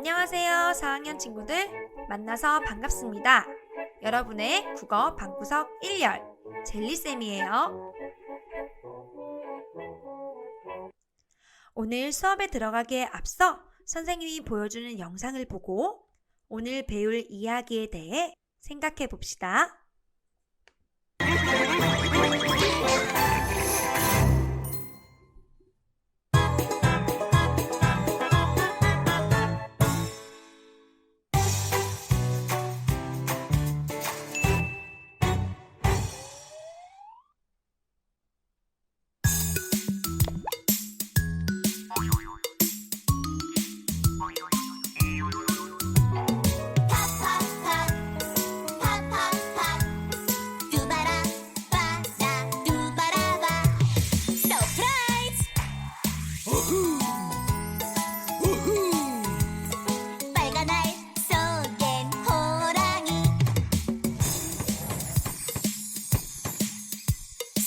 안녕하세요, 4학년 친구들. 만나서 반갑습니다. 여러분의 국어 방구석 1열 젤리쌤이에요. 오늘 수업에 들어가기에 앞서 선생님이 보여주는 영상을 보고 오늘 배울 이야기에 대해 생각해 봅시다.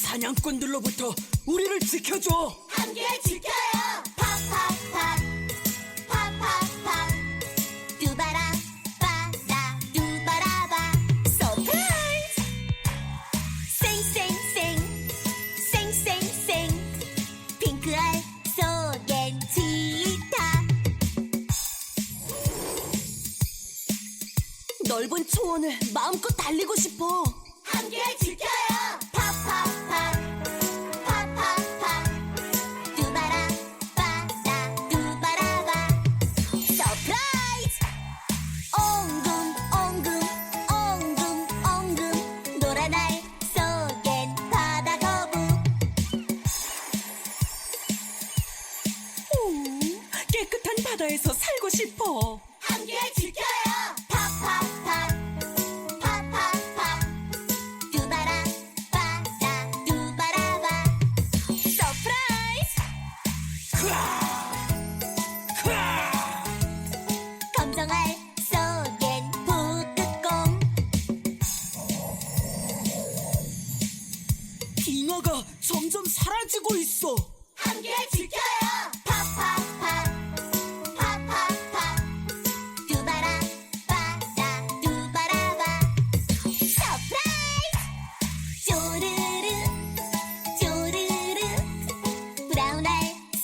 사냥꾼들로부터 우리를 지켜줘. 함께 지켜요. 팍팍팍 팍팍팍 두바라 바라 두바라바 서프라이즈 쌩쌩쌩 쌩쌩쌩 핑크알 속엔 치타 넓은 초원을 마음껏 달리고 싶어. 함께 지켜요. 팍팍팍 팍팍팍 두바라 바라 두바라바 서프라이즈 옹금 옹금 옹금 옹금 노란 알 속엔 바다 거북 깨끗한 바다에서 살고 싶어. 함께 지켜요. 팍팍팍 팍팍팍 두바라 바라 두바라바 서프라이즈 검정알 속엔 북극곰 빙하가 점점 사라지고 있어. 함께 지켜요. 팍팍팍 팍팍팍 두바라 바라 두바라바 서프라이즈 쪼르르 쪼르르 브라운 알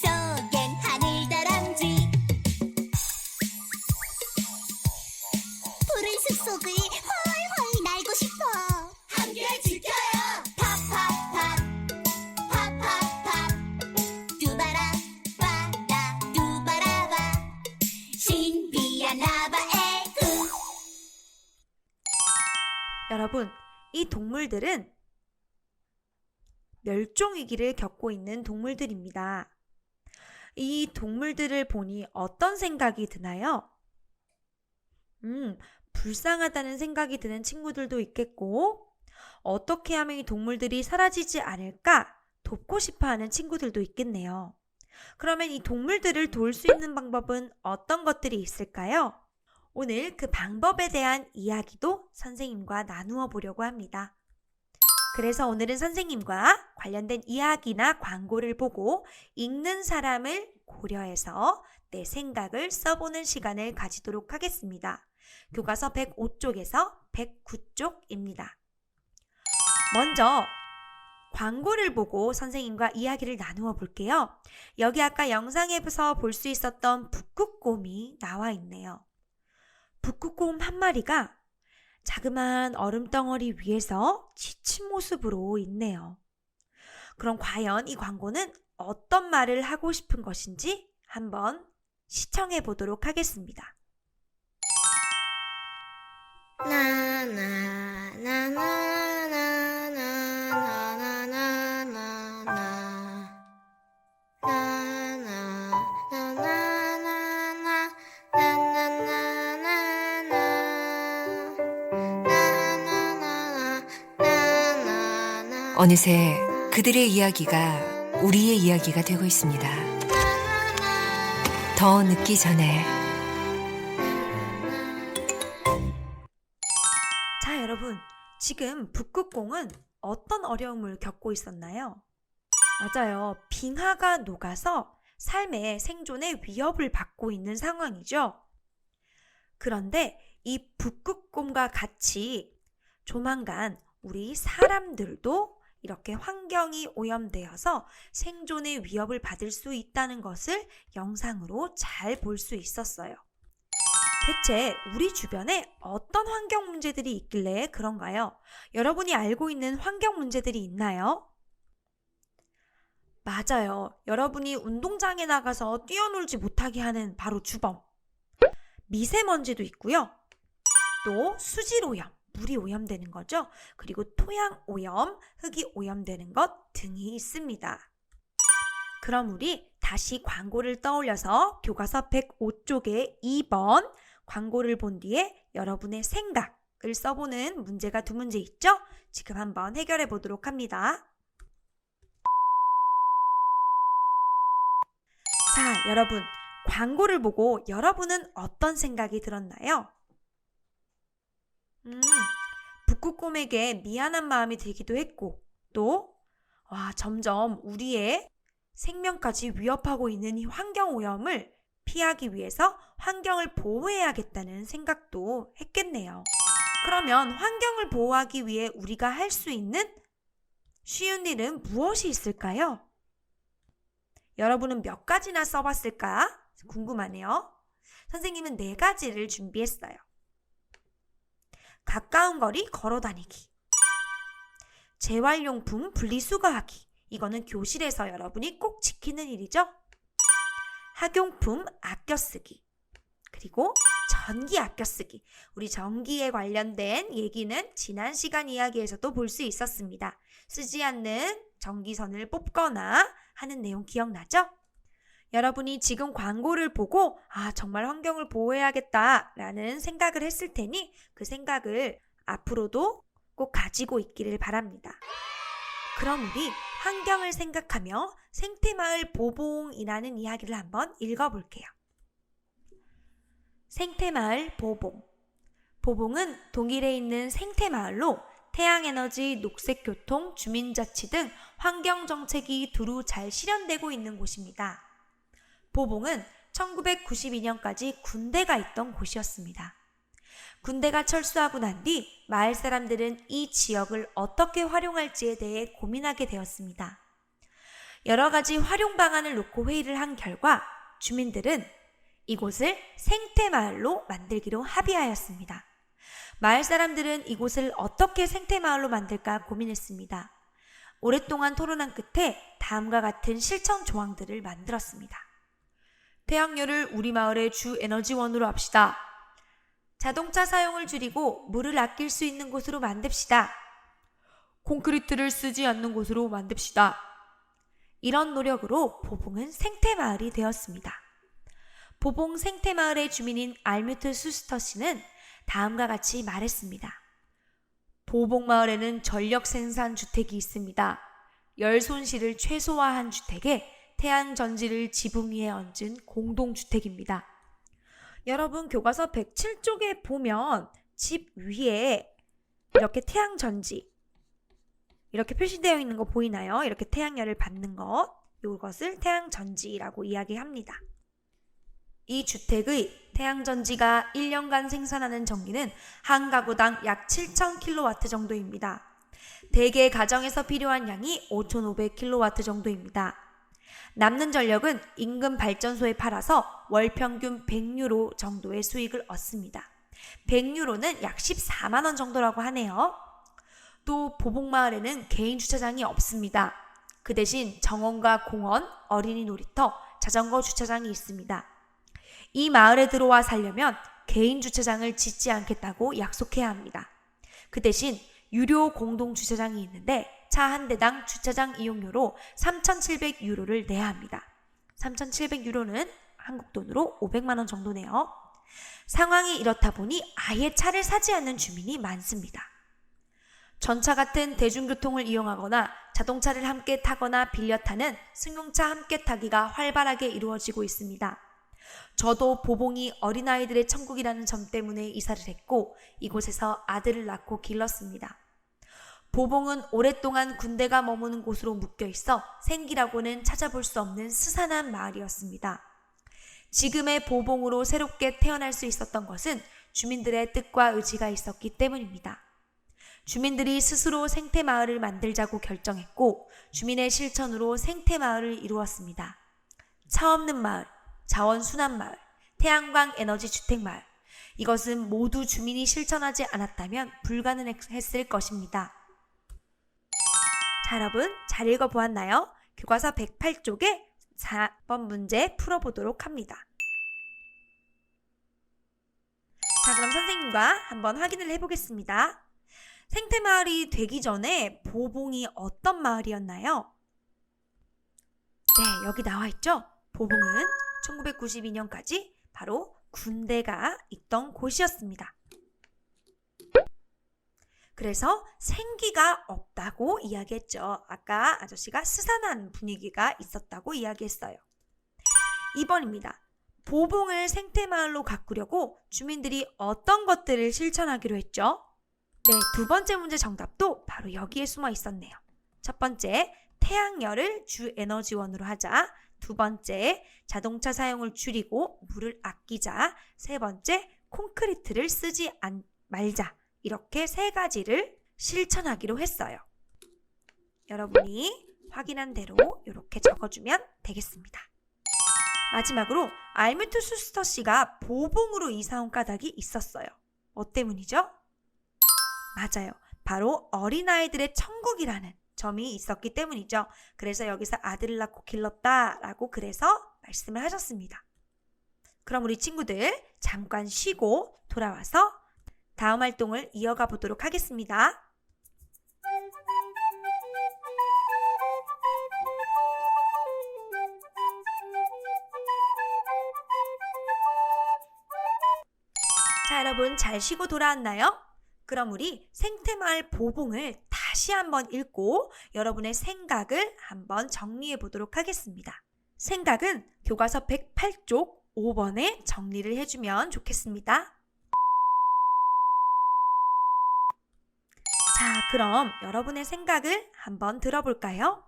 속엔 하늘다람쥐 푸른 숲속을 훨훨 날고 싶어. 함께 지켜요. 팍팍팍 팍팍팍 두바라 바라 두바라바 신비한 나바의 여러분, 이 동물들은 멸종위기를 겪고 있는 동물들입니다. 이 동물들을 보니 어떤 생각이 드나요? 불쌍하다는 생각이 드는 친구들도 있겠고, 어떻게 하면 이 동물들이 사라지지 않을까 돕고 싶어 하는 친구들도 있겠네요. 그러면 이 동물들을 도울 수 있는 방법은 어떤 것들이 있을까요? 오늘 그 방법에 대한 이야기도 선생님과 나누어 보려고 합니다. 그래서 오늘은 선생님과 관련된 이야기나 광고를 보고 읽는 사람을 고려해서 내 생각을 써보는 시간을 가지도록 하겠습니다. 교과서 105쪽에서 109쪽입니다. 먼저 광고를 보고 선생님과 이야기를 나누어 볼게요. 여기 아까 영상에서 볼 수 있었던 북극곰이 나와 있네요. 북극곰 한 마리가 자그마한 얼음덩어리 위에서 지친 모습으로 있네요. 그럼 과연 이 광고는 어떤 말을 하고 싶은 것인지 한번 시청해 보도록 하겠습니다. 어느새 그들의 이야기가 우리의 이야기가 되고 있습니다. 더 늦기 전에. 자, 여러분, 지금 북극곰은 어떤 어려움을 겪고 있었나요? 맞아요. 빙하가 녹아서 삶의 생존의 위협을 받고 있는 상황이죠. 그런데 이 북극곰과 같이 조만간 우리 사람들도 이렇게 환경이 오염되어서 생존의 위협을 받을 수 있다는 것을 영상으로 잘 볼 수 있었어요. 대체 우리 주변에 어떤 환경 문제들이 있길래 그런가요? 여러분이 알고 있는 환경 문제들이 있나요? 맞아요. 여러분이 운동장에 나가서 뛰어놀지 못하게 하는 바로 주범. 미세먼지도 있고요. 또 수질 오염, 물이 오염되는 거죠. 그리고 토양 오염, 흙이 오염되는 것 등이 있습니다. 그럼 우리 다시 광고를 떠올려서 교과서 105쪽에 2번 광고를 본 뒤에 여러분의 생각을 써보는 문제가 2문제 있죠? 지금 한번 해결해 보도록 합니다. 자, 여러분, 광고를 보고 여러분은 어떤 생각이 들었나요? 북극곰에게 미안한 마음이 들기도 했고, 또 점점 우리의 생명까지 위협하고 있는 이 환경오염을 피하기 위해서 환경을 보호해야겠다는 생각도 했겠네요. 그러면 환경을 보호하기 위해 우리가 할 수 있는 쉬운 일은 무엇이 있을까요? 여러분은 몇 가지나 써봤을까? 궁금하네요. 선생님은 4가지를 준비했어요. 가까운 거리 걸어다니기, 재활용품 분리수거하기, 이거는 교실에서 여러분이 꼭 지키는 일이죠. 학용품 아껴 쓰기, 그리고 전기 아껴 쓰기. 우리 전기에 관련된 얘기는 지난 시간 이야기에서도 볼 수 있었습니다. 쓰지 않는 전기선을 뽑거나 하는 내용 기억나죠? 여러분이 지금 광고를 보고 정말 환경을 보호해야겠다라는 생각을 했을 테니 그 생각을 앞으로도 꼭 가지고 있기를 바랍니다. 그럼 우리 환경을 생각하며 생태마을 보봉이라는 이야기를 한번 읽어볼게요. 생태마을 보봉. 보봉은 독일에 있는 생태마을로 태양에너지, 녹색교통, 주민자치 등 환경정책이 두루 잘 실현되고 있는 곳입니다. 보봉은 1992년까지 군대가 있던 곳이었습니다. 군대가 철수하고 난 뒤 마을 사람들은 이 지역을 어떻게 활용할지에 대해 고민하게 되었습니다. 여러 가지 활용 방안을 놓고 회의를 한 결과 주민들은 이곳을 생태마을로 만들기로 합의하였습니다. 마을 사람들은 이곳을 어떻게 생태마을로 만들까 고민했습니다. 오랫동안 토론한 끝에 다음과 같은 실천 조항들을 만들었습니다. 태양열을 우리 마을의 주 에너지원으로 합시다. 자동차 사용을 줄이고 물을 아낄 수 있는 곳으로 만듭시다. 콘크리트를 쓰지 않는 곳으로 만듭시다. 이런 노력으로 보봉은 생태마을이 되었습니다. 보봉 생태마을의 주민인 알뮤트 수스터 씨는 다음과 같이 말했습니다. 보봉마을에는 전력 생산 주택이 있습니다. 열 손실을 최소화한 주택에 태양 전지를 지붕 위에 얹은 공동주택입니다. 여러분 교과서 107쪽에 보면 집 위에 이렇게 태양 전지 이렇게 표시되어 있는 거 보이나요? 이렇게 태양열을 받는 것, 이것을 태양 전지라고 이야기합니다. 이 주택의 태양 전지가 1년간 생산하는 전기는 한 가구당 약 7,000kW 정도입니다. 대개 가정에서 필요한 양이 5,500kW 정도입니다. 남는 전력은 인근 발전소에 팔아서 월 평균 100유로 정도의 수익을 얻습니다. 100유로는 약 14만 원 정도라고 하네요. 또 보봉마을에는 개인 주차장이 없습니다. 그 대신 정원과 공원, 어린이 놀이터, 자전거 주차장이 있습니다. 이 마을에 들어와 살려면 개인 주차장을 짓지 않겠다고 약속해야 합니다. 그 대신 유료 공동 주차장이 있는데 차 한 대당 주차장 이용료로 3,700유로를 내야 합니다. 3,700유로는 한국 돈으로 500만 원 정도네요. 상황이 이렇다 보니 아예 차를 사지 않는 주민이 많습니다. 전차 같은 대중교통을 이용하거나 자동차를 함께 타거나 빌려 타는 승용차 함께 타기가 활발하게 이루어지고 있습니다. 저도 보봉이 어린아이들의 천국이라는 점 때문에 이사를 했고 이곳에서 아들을 낳고 길렀습니다. 보봉은 오랫동안 군대가 머무는 곳으로 묶여 있어 생기라고는 찾아볼 수 없는 스산한 마을이었습니다. 지금의 보봉으로 새롭게 태어날 수 있었던 것은 주민들의 뜻과 의지가 있었기 때문입니다. 주민들이 스스로 생태마을을 만들자고 결정했고 주민의 실천으로 생태마을을 이루었습니다. 차 없는 마을, 자원순환 마을, 태양광 에너지 주택 마을. 이것은 모두 주민이 실천하지 않았다면 불가능했을 것입니다. 자, 여러분 잘 읽어보았나요? 교과서 108쪽에 4번 문제 풀어보도록 합니다. 자, 그럼 선생님과 한번 확인을 해보겠습니다. 생태마을이 되기 전에 보봉이 어떤 마을이었나요? 네, 여기 나와 있죠? 보봉은 1992년까지 바로 군대가 있던 곳이었습니다. 그래서 생기가 없다고 이야기했죠. 아까 아저씨가 스산한 분위기가 있었다고 이야기했어요. 2번입니다. 보봉을 생태마을로 가꾸려고 주민들이 어떤 것들을 실천하기로 했죠? 네, 두 번째 문제 정답도 바로 여기에 숨어 있었네요. 첫 번째, 태양열을 주 에너지원으로 하자. 두 번째, 자동차 사용을 줄이고 물을 아끼자. 세 번째, 콘크리트를 쓰지 말자. 이렇게 세 가지를 실천하기로 했어요. 여러분이 확인한 대로 이렇게 적어주면 되겠습니다. 마지막으로 알뮤트 수스터 씨가 보봉으로 이사 온 까닭이 있었어요. 뭐 때문이죠? 맞아요. 바로 어린아이들의 천국이라는 점이 있었기 때문이죠. 그래서 여기서 아들을 낳고 길렀다라고 그래서 말씀을 하셨습니다. 그럼 우리 친구들 잠깐 쉬고 돌아와서 다음 활동을 이어가 보도록 하겠습니다. 자, 여러분 잘 쉬고 돌아왔나요? 그럼 우리 생태마을 보봉을 다시 한번 읽고 여러분의 생각을 한번 정리해 보도록 하겠습니다. 생각은 교과서 108쪽 5번에 정리를 해주면 좋겠습니다. 자, 그럼 여러분의 생각을 한번 들어볼까요?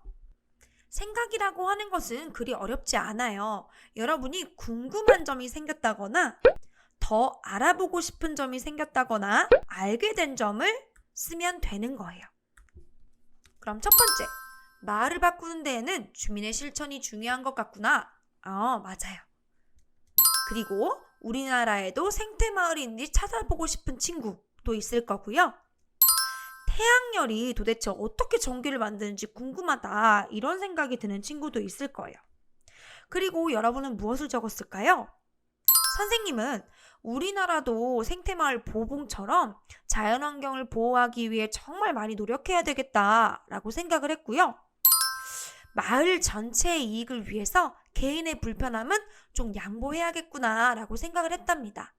생각이라고 하는 것은 그리 어렵지 않아요. 여러분이 궁금한 점이 생겼다거나 더 알아보고 싶은 점이 생겼다거나 알게 된 점을 쓰면 되는 거예요. 그럼 첫 번째, 마을을 바꾸는 데에는 주민의 실천이 중요한 것 같구나. 맞아요. 그리고 우리나라에도 생태마을이 있는지 찾아보고 싶은 친구도 있을 거고요. 태양열이 도대체 어떻게 전기를 만드는지 궁금하다, 이런 생각이 드는 친구도 있을 거예요. 그리고 여러분은 무엇을 적었을까요? 선생님은 우리나라도 생태마을 보봉처럼 자연환경을 보호하기 위해 정말 많이 노력해야 되겠다라고 생각을 했고요. 마을 전체의 이익을 위해서 개인의 불편함은 좀 양보해야겠구나라고 생각을 했답니다.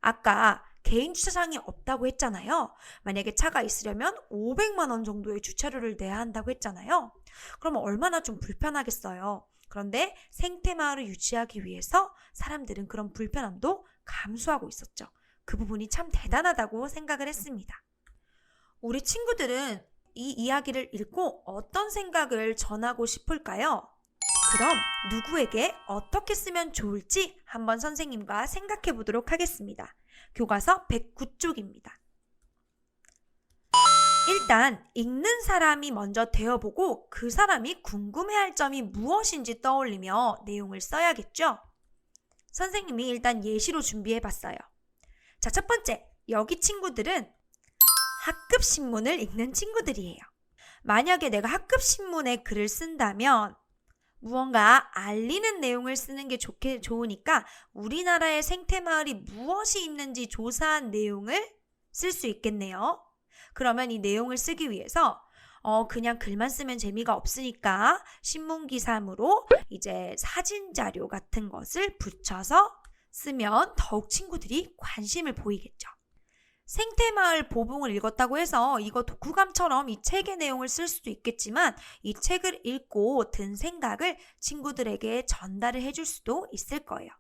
아까 개인 주차장이 없다고 했잖아요. 만약에 차가 있으려면 500만 원 정도의 주차료를 내야 한다고 했잖아요. 그러면 얼마나 좀 불편하겠어요. 그런데 생태마을을 유지하기 위해서 사람들은 그런 불편함도 감수하고 있었죠. 그 부분이 참 대단하다고 생각을 했습니다. 우리 친구들은 이 이야기를 읽고 어떤 생각을 전하고 싶을까요? 그럼 누구에게 어떻게 쓰면 좋을지 한번 선생님과 생각해 보도록 하겠습니다. 교과서 109쪽입니다. 일단 읽는 사람이 먼저 되어보고 그 사람이 궁금해할 점이 무엇인지 떠올리며 내용을 써야겠죠? 선생님이 일단 예시로 준비해봤어요. 자, 첫 번째, 여기 친구들은 학급 신문을 읽는 친구들이에요. 만약에 내가 학급 신문에 글을 쓴다면 무언가 알리는 내용을 쓰는 게 좋으니까 우리나라의 생태마을이 무엇이 있는지 조사한 내용을 쓸 수 있겠네요. 그러면 이 내용을 쓰기 위해서 그냥 글만 쓰면 재미가 없으니까 신문기사물로 이제 사진 자료 같은 것을 붙여서 쓰면 더욱 친구들이 관심을 보이겠죠. 생태마을 보봉을 읽었다고 해서 이거 독후감처럼 이 책의 내용을 쓸 수도 있겠지만 이 책을 읽고 든 생각을 친구들에게 전달을 해줄 수도 있을 거예요.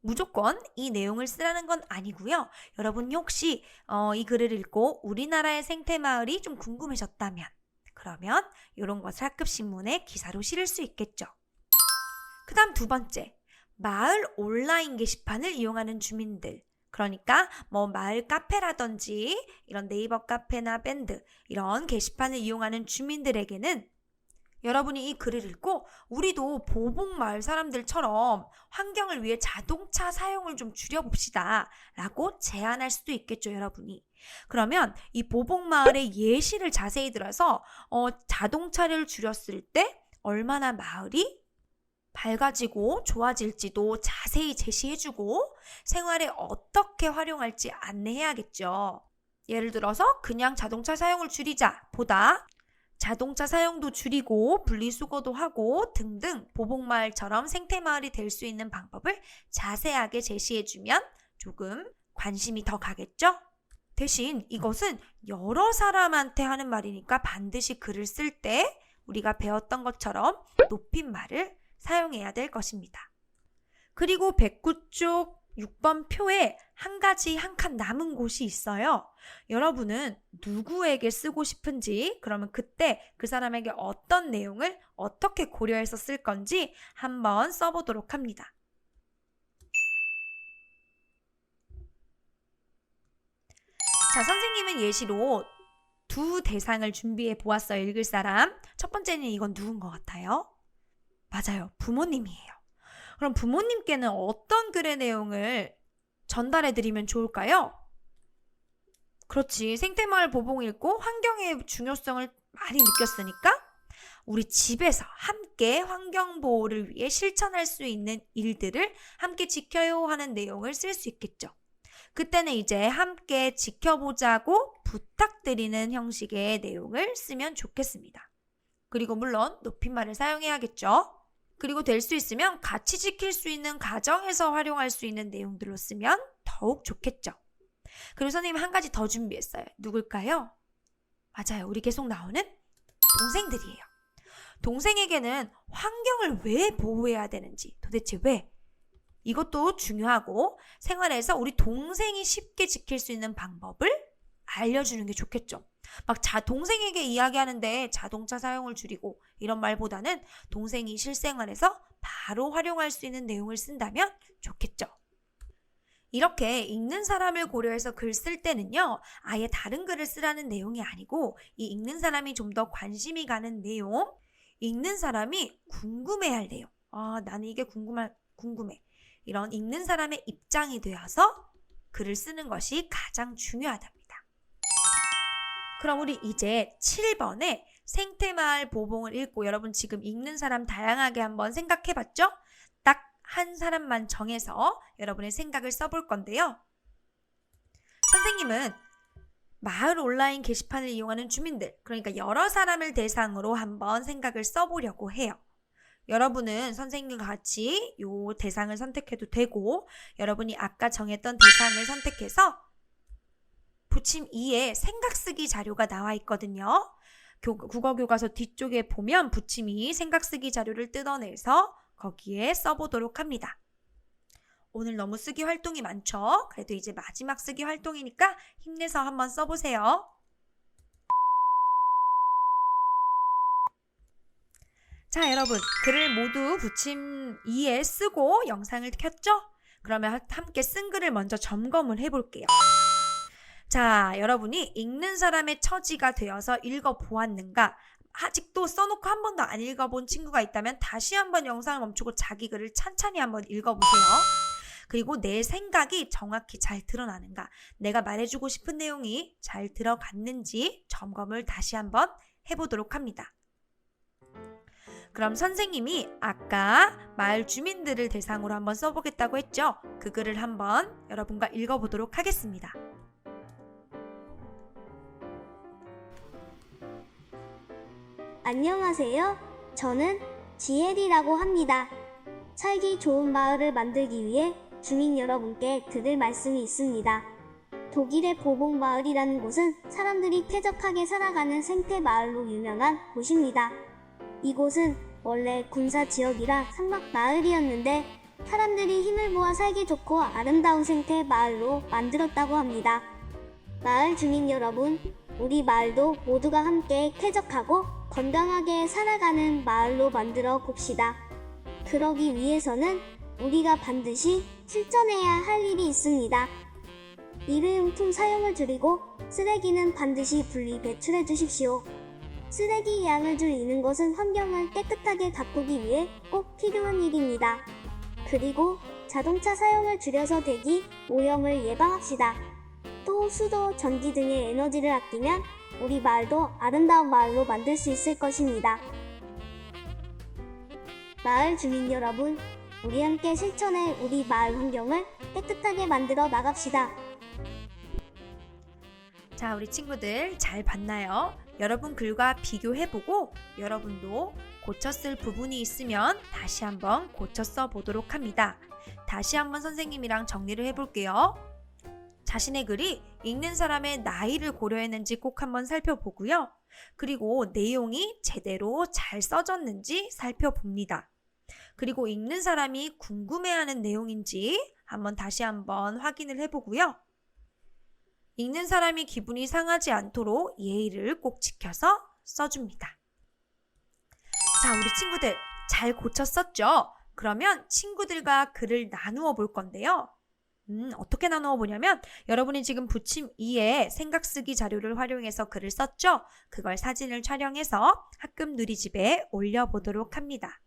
무조건 이 내용을 쓰라는 건 아니고요. 여러분이 혹시 이 글을 읽고 우리나라의 생태마을이 좀 궁금해졌다면 그러면 이런 것을 학급신문에 기사로 실을 수 있겠죠. 그 다음 두 번째, 마을 온라인 게시판을 이용하는 주민들, 그러니까 뭐 마을 카페라든지 이런 네이버 카페나 밴드 이런 게시판을 이용하는 주민들에게는 여러분이 이 글을 읽고 우리도 보복마을 사람들처럼 환경을 위해 자동차 사용을 좀 줄여봅시다 라고 제안할 수도 있겠죠, 여러분이. 그러면 이 보복마을의 예시를 자세히 들어서 자동차를 줄였을 때 얼마나 마을이 밝아지고 좋아질지도 자세히 제시해주고 생활에 어떻게 활용할지 안내해야겠죠. 예를 들어서 그냥 자동차 사용을 줄이자 보다 자동차 사용도 줄이고 분리수거도 하고 등등 보복마을처럼 생태마을이 될 수 있는 방법을 자세하게 제시해주면 조금 관심이 더 가겠죠? 대신 이것은 여러 사람한테 하는 말이니까 반드시 글을 쓸 때 우리가 배웠던 것처럼 높임말을 사용해야 될 것입니다. 그리고 109쪽 6번 표에 한 칸 남은 곳이 있어요. 여러분은 누구에게 쓰고 싶은지, 그러면 그때 그 사람에게 어떤 내용을 어떻게 고려해서 쓸 건지 한번 써보도록 합니다. 자, 선생님은 예시로 두 대상을 준비해 보았어요. 읽을 사람. 첫 번째는 이건 누군 것 같아요? 맞아요. 부모님이에요. 그럼 부모님께는 어떤 글의 내용을 전달해 드리면 좋을까요? 그렇지. 생태마을 보복 읽고 환경의 중요성을 많이 느꼈으니까 우리 집에서 함께 환경보호를 위해 실천할 수 있는 일들을 함께 지켜요 하는 내용을 쓸 수 있겠죠. 그때는 이제 함께 지켜보자고 부탁드리는 형식의 내용을 쓰면 좋겠습니다. 그리고 물론 높임말을 사용해야겠죠. 그리고 될 수 있으면 같이 지킬 수 있는 가정에서 활용할 수 있는 내용들로 쓰면 더욱 좋겠죠. 그리고 선생님 한 가지 더 준비했어요. 누굴까요? 맞아요. 우리 계속 나오는 동생들이에요. 동생에게는 환경을 왜 보호해야 되는지, 도대체 왜? 이것도 중요하고 생활에서 우리 동생이 쉽게 지킬 수 있는 방법을 알려주는 게 좋겠죠. 막 동생에게 이야기하는데 자동차 사용을 줄이고 이런 말보다는 동생이 실생활에서 바로 활용할 수 있는 내용을 쓴다면 좋겠죠. 이렇게 읽는 사람을 고려해서 글 쓸 때는요, 아예 다른 글을 쓰라는 내용이 아니고 이 읽는 사람이 좀 더 관심이 가는 내용, 읽는 사람이 궁금해할 내용. 나는 이게 궁금해. 이런 읽는 사람의 입장이 되어서 글을 쓰는 것이 가장 중요하답니다. 그럼 우리 이제 7번에 생태마을 보복을 읽고 여러분 지금 읽는 사람 다양하게 한번 생각해봤죠? 딱 한 사람만 정해서 여러분의 생각을 써볼 건데요. 선생님은 마을 온라인 게시판을 이용하는 주민들, 그러니까 여러 사람을 대상으로 한번 생각을 써보려고 해요. 여러분은 선생님과 같이 이 대상을 선택해도 되고 여러분이 아까 정했던 대상을 선택해서 부침 2에 생각 쓰기 자료가 나와 있거든요. 국어교과서 뒤쪽에 보면 부침 2 생각 쓰기 자료를 뜯어내서 거기에 써보도록 합니다. 오늘 너무 쓰기 활동이 많죠? 그래도 이제 마지막 쓰기 활동이니까 힘내서 한번 써보세요. 자, 여러분 글을 모두 부침 2에 쓰고 영상을 켰죠? 그러면 함께 쓴 글을 먼저 점검을 해볼게요. 자, 여러분이 읽는 사람의 처지가 되어서 읽어보았는가? 아직도 써놓고 한 번도 안 읽어본 친구가 있다면 다시 한번 영상을 멈추고 자기 글을 찬찬히 한번 읽어보세요. 그리고 내 생각이 정확히 잘 드러나는가? 내가 말해주고 싶은 내용이 잘 들어갔는지 점검을 다시 한번 해보도록 합니다. 그럼 선생님이 아까 마을 주민들을 대상으로 한번 써보겠다고 했죠? 그 글을 한번 여러분과 읽어보도록 하겠습니다. 안녕하세요. 저는 지엘이라고 합니다. 살기 좋은 마을을 만들기 위해 주민 여러분께 드릴 말씀이 있습니다. 독일의 보복마을이라는 곳은 사람들이 쾌적하게 살아가는 생태마을로 유명한 곳입니다. 이곳은 원래 군사지역이라 산막마을이었는데 사람들이 힘을 모아 살기 좋고 아름다운 생태마을로 만들었다고 합니다. 마을 주민 여러분, 우리 마을도 모두가 함께 쾌적하고 건강하게 살아가는 마을로 만들어 봅시다. 그러기 위해서는 우리가 반드시 실천해야 할 일이 있습니다. 일회용품 사용을 줄이고 쓰레기는 반드시 분리 배출해 주십시오. 쓰레기 양을 줄이는 것은 환경을 깨끗하게 가꾸기 위해 꼭 필요한 일입니다. 그리고 자동차 사용을 줄여서 대기 오염을 예방합시다. 또 수도, 전기 등의 에너지를 아끼면 우리 마을도 아름다운 마을로 만들 수 있을 것입니다. 마을 주민 여러분, 우리 함께 실천해 우리 마을 환경을 깨끗하게 만들어 나갑시다. 자, 우리 친구들 잘 봤나요? 여러분 글과 비교해보고 여러분도 고쳤을 부분이 있으면 다시 한번 고쳐 써보도록 합니다. 다시 한번 선생님이랑 정리를 해볼게요. 자신의 글이 읽는 사람의 나이를 고려했는지 꼭 한번 살펴보고요. 그리고 내용이 제대로 잘 써졌는지 살펴봅니다. 그리고 읽는 사람이 궁금해하는 내용인지 다시 한번 확인을 해보고요. 읽는 사람이 기분이 상하지 않도록 예의를 꼭 지켜서 써줍니다. 자, 우리 친구들 잘 고쳤었죠? 그러면 친구들과 글을 나누어 볼 건데요. 어떻게 나누어 보냐면 여러분이 지금 부침 2에 생각 쓰기 자료를 활용해서 글을 썼죠? 그걸 사진을 촬영해서 학급 누리집에 올려보도록 합니다.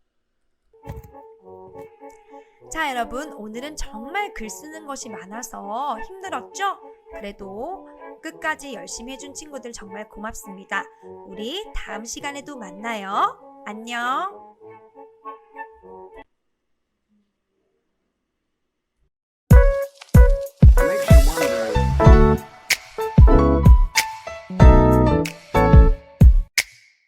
자, 여러분 오늘은 정말 글 쓰는 것이 많아서 힘들었죠? 그래도 끝까지 열심히 해준 친구들 정말 고맙습니다. 우리 다음 시간에도 만나요. 안녕.